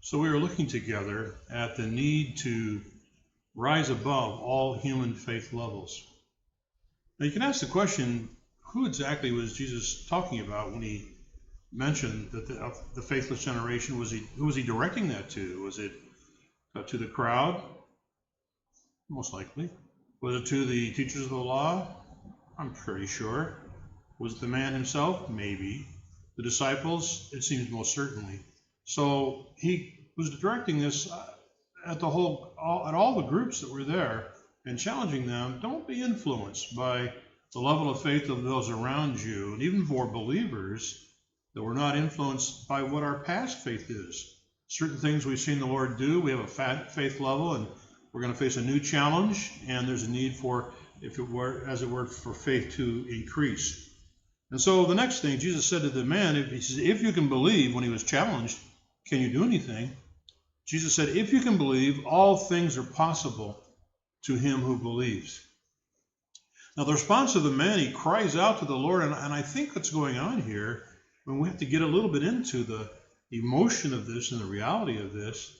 So we are looking together at the need to rise above all human faith levels. Now you can ask the question, who exactly was Jesus talking about when he mentioned that the faithless generation? Who was he directing that to? Was it to the crowd? Most likely. Was it to the teachers of the law? I'm pretty sure. Was it the man himself? Maybe. The disciples? It seems most certainly. So he was directing this at all the groups that were there and challenging them. Don't be influenced by the level of faith of those around you, and even for believers, that we're not influenced by what our past faith is. Certain things we've seen the Lord do, we have a faith level, and we're going to face a new challenge, and there's a need for, for faith to increase. And so the next thing Jesus said to the man, if you can believe, when he was challenged, can you do anything? Jesus said, if you can believe, all things are possible to him who believes. Now the response of the man, he cries out to the Lord, and I think what's going on here, when we have to get a little bit into the emotion of this and the reality of this,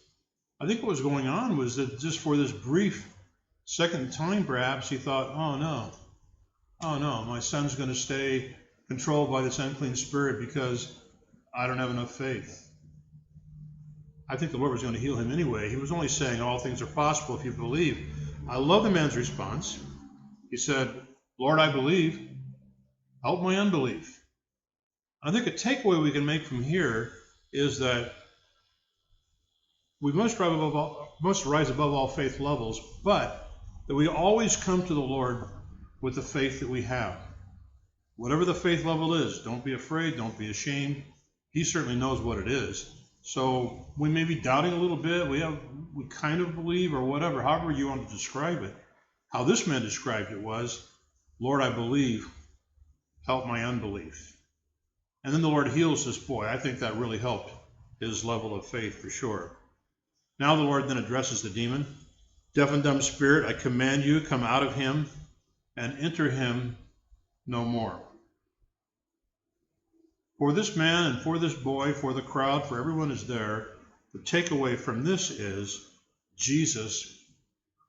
I think what was going on was that just for this brief second time, perhaps, he thought, oh no, my son's going to stay controlled by this unclean spirit because I don't have enough faith. I think the Lord was going to heal him anyway. He was only saying all things are possible if you believe. I love the man's response. He said, Lord, I believe. Help my unbelief. I think a takeaway we can make from here is that we must rise above all faith levels, but that we always come to the Lord with the faith that we have. Whatever the faith level is, don't be afraid, don't be ashamed. He certainly knows what it is. So we may be doubting a little bit, we kind of believe, or whatever, however you want to describe it. How this man described it was, Lord, I believe, help my unbelief. And then the Lord heals this boy. I think that really helped his level of faith for sure. Now the Lord then addresses the demon. Deaf and dumb spirit, I command you, come out of him and enter him no more. For this man and for this boy, for the crowd, for everyone is there, the takeaway from this is Jesus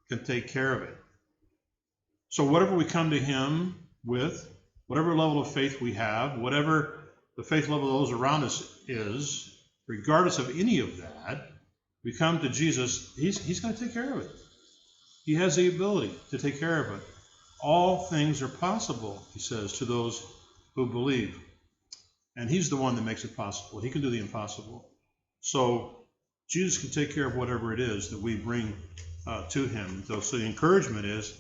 can take care of it. So whatever we come to him with, whatever level of faith we have, whatever the faith level of those around us is, regardless of any of that, we come to Jesus, he's going to take care of it. He has the ability to take care of it. All things are possible, he says, to those who believe. And he's the one that makes it possible. He can do the impossible. So Jesus can take care of whatever it is that we bring to him. So the encouragement is,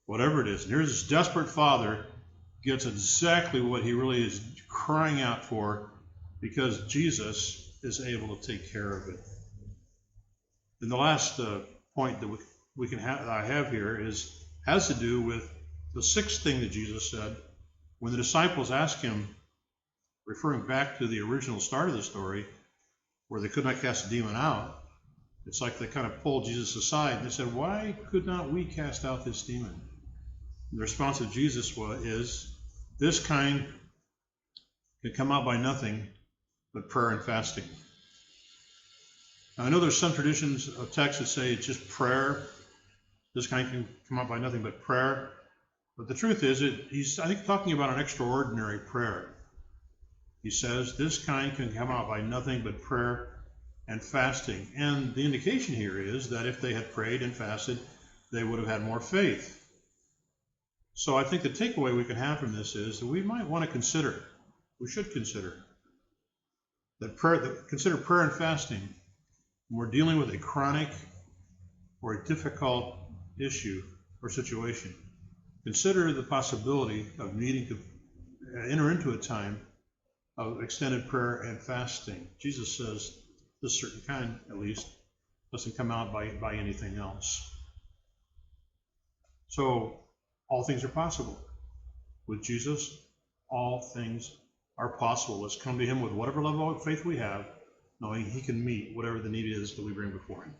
whatever it is. And here's this desperate father gets exactly what he really is crying out for, because Jesus is able to take care of it. And the last point that I have here has to do with the sixth thing that Jesus said when the disciples asked him, referring back to the original start of the story, where they could not cast the demon out. It's like they kind of pulled Jesus aside and they said, why could not we cast out this demon? And the response of Jesus is, this kind can come out by nothing but prayer and fasting. Now, I know there's some traditions of texts that say it's just prayer. This kind can come out by nothing but prayer. But the truth is, he's, I think, talking about an extraordinary prayer. He says, this kind can come out by nothing but prayer and fasting. And the indication here is that if they had prayed and fasted, they would have had more faith. So I think the takeaway we can have from this is that we might want to consider, we should consider, consider prayer and fasting when we're dealing with a chronic or a difficult issue or situation. Consider the possibility of needing to enter into a time of extended prayer and fasting. Jesus says this certain kind, at least, doesn't come out by anything else. So all things are possible. With Jesus, all things are possible. Let's come to him with whatever level of faith we have, knowing he can meet whatever the need is that we bring before him.